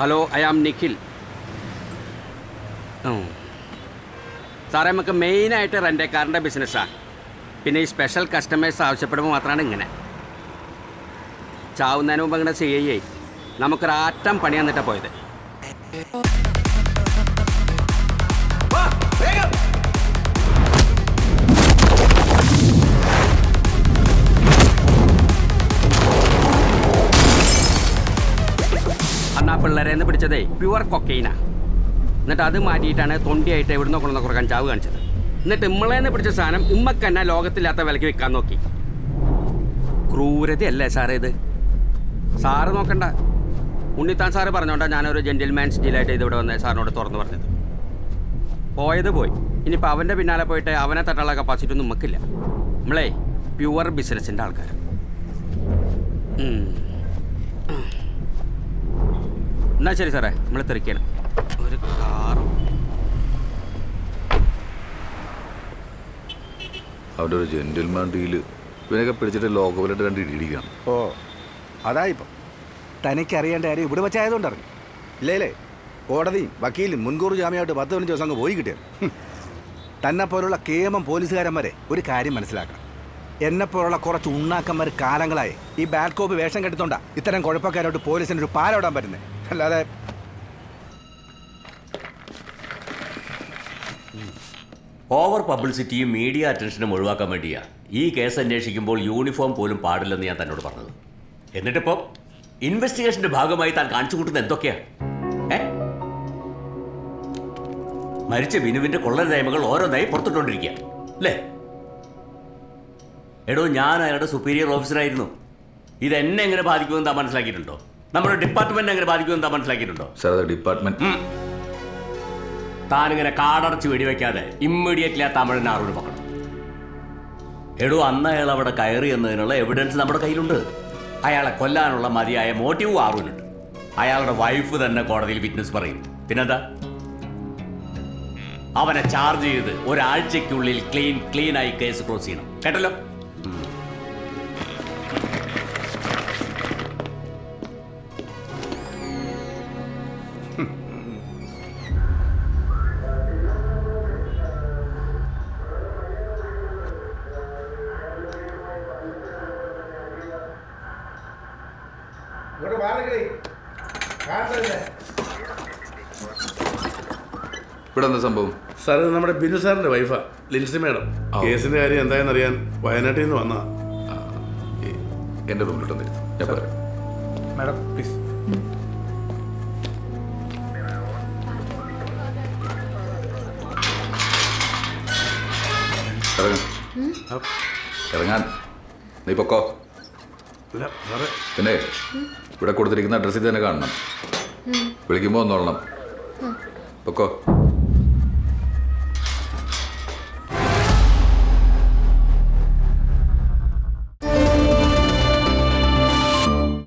Hello, I am Nikhil. സാറേ, നമുക്ക് മെയിനായിട്ട് റെൻ്റ് കാറിൻ്റെ ബിസിനസ്സാണ്. പിന്നെ ഈ സ്പെഷ്യൽ കസ്റ്റമേഴ്സ് ആവശ്യപ്പെടുമ്പോൾ മാത്രമാണ് ഇങ്ങനെ. ചാവുന്നതിന് മുമ്പ് ഇങ്ങനെ ചെയ്യേ നമുക്കൊരാറ്റം പണി തന്നിട്ടാണ് പോയത്. അന്ന് ആ പിള്ളേരെ പിടിച്ചതേ പ്യുവർ കൊക്കൈനാ. എന്നിട്ട് അത് മാറ്റിയിട്ടാണ് തൊണ്ടിയായിട്ട് എവിടുന്നോ കൊണ്ടുവന്ന കുറേ കഞ്ചാവ് കാണിച്ചത്. എന്നിട്ട് ഇമ്മളേന്ന് പിടിച്ച സാധനം ഇമ്മക്ക് തന്നെ ലോകത്തില്ലാത്ത വിലയ്ക്ക് വിൽക്കാൻ നോക്കി. ക്രൂരതയല്ലേ സാറേ ഇത്? സാറ് നോക്കണ്ട. ഉണ്ണിത്താൻ സാറ് പറഞ്ഞോണ്ടാ ഞാനൊരു ജെന്റിൽമാൻസ് ഡീലായിട്ട് ഇതിവിടെ വന്ന് സാറിനോട് തുറന്നു പറഞ്ഞത്. പോയത് പോയി. ഇനിയിപ്പോൾ അവൻ്റെ പിന്നാലെ പോയിട്ട് അവനെ തട്ടാനുള്ള കപ്പാസിറ്റി ഒന്നും നമുക്കില്ല. നമ്മളേ പ്യുവർ ബിസിനസ്സിൻ്റെ ആൾക്കാർ. എന്നാ ശരി സാറേ, നമ്മൾ തിരക്കണം. ഒരു കാർ അവിടെ ഒരു ജെന്റിൽമാൻ ഡീല് ഇവനൊക്കെ പിടിച്ചിട്ട് ലോകവിലായിട്ട് കണ്ട് ഇടിയിടിക്കണം. ഓ, അതായിപ്പം തനിക്കറിയേണ്ട കാര്യം ഇവിടെ വെച്ചായതുകൊണ്ട് അറിഞ്ഞു ഇല്ലേ? കോടതിയും വക്കീലും മുൻകൂർ ജാമ്യമായിട്ട് 10-15 ദിവസം അങ്ങ് പോയി കിട്ടിയത്. തന്നെപ്പോലുള്ള കേമം പോലീസുകാരന്മാരെ ഒരു കാര്യം മനസ്സിലാക്കണം. എന്നെപ്പോലുള്ള കുറച്ച് ഉണ്ണാക്കന്മാർ കാലങ്ങളായി ഈ ബാഡ് കോപ്പ് വേഷം കെടുത്തോണ്ടാ ഇത്തരം കുഴപ്പക്കാരോട്ട് പോലീസിനൊരു പാലോടാൻ പറ്റുന്നത്. അല്ലാതെ ഓവർ പബ്ലിസിറ്റിയും മീഡിയ അറ്റൻഷനും ഒഴിവാക്കാൻ വേണ്ടിയാണ് ഈ കേസ് അന്വേഷിക്കുമ്പോൾ യൂണിഫോം പോലും പാടില്ലെന്ന് ഞാൻ തന്നോട് പറഞ്ഞത്. എന്നിട്ടിപ്പോൾ ഇൻവെസ്റ്റിഗേഷന്റെ ഭാഗമായി താൻ കാണിച്ചു കൂട്ടുന്നത് എന്തൊക്കെയാ? മരിച്ച ബിനുവിന്റെ കൊള്ളൻ നിയമങ്ങൾ ഓരോന്നായി പുറത്തിട്ടുകൊണ്ടിരിക്കുക അല്ലേ? എടോ, ഞാൻ അയാളുടെ സുപ്പീരിയർ ഓഫീസറായിരുന്നു. ഇതെന്നെ എങ്ങനെ ബാധിക്കുമെന്ന് താൻ മനസ്സിലാക്കിയിട്ടുണ്ടോ? നമ്മുടെ ഡിപ്പാർട്ട്മെന്റ് എങ്ങനെ ബാധിക്കുമെന്ന് താൻ മനസ്സിലാക്കിയിട്ടുണ്ടോ? സാർ, ഡിപ്പാർട്ട്മെന്റ് താനിങ്ങനെ കാടടച്ച് വെടിവെക്കാതെ ഇമ്മീഡിയറ്റ്ലി ആ തമിഴൻ ആറൂര് പക്കണം. എടോ, അന്ന് അയാൾ അവിടെ കയറി എന്നതിനുള്ള എവിഡൻസ് നമ്മുടെ കയ്യിലുണ്ട്. അയാളെ കൊല്ലാനുള്ള മതിയായ മോട്ടീവും ആറൂനുണ്ട്. അയാളുടെ വൈഫ് തന്നെ കോടതിയിൽ വിറ്റ്നസ് പറയും. പിന്നെന്താ? അവനെ ചാർജ് ചെയ്ത് ഒരാഴ്ചയ്ക്കുള്ളിൽ ക്ലീനായി കേസ് ക്ലോസ് ചെയ്യണം. കേട്ടല്ലോ? ഇവിടെ എന്താ സംഭവം? സാർ, ഇത് നമ്മുടെ ബിനു സാറിന്റെ വൈഫാ, ലിൻസി മാഡം. കേസിന്റെ കാര്യം എന്തായെന്നറിയാൻ വയനാട്ടിൽ നിന്ന് വന്നതാ. എൻ്റെ റൂമിലോട്ട് തരും. ഞാൻ പറയാം. Madam please. ഇറങ്ങാൻ നീ പൊക്കോ. അല്ല സാറേ, പിന്നെ ഇവിടെ കൊടുത്തിരിക്കുന്ന അഡ്രസ്സിൽ തന്നെ കാണണം. വിളിക്കുമ്പോൾ ഒന്നോളണം. പൊക്കോ.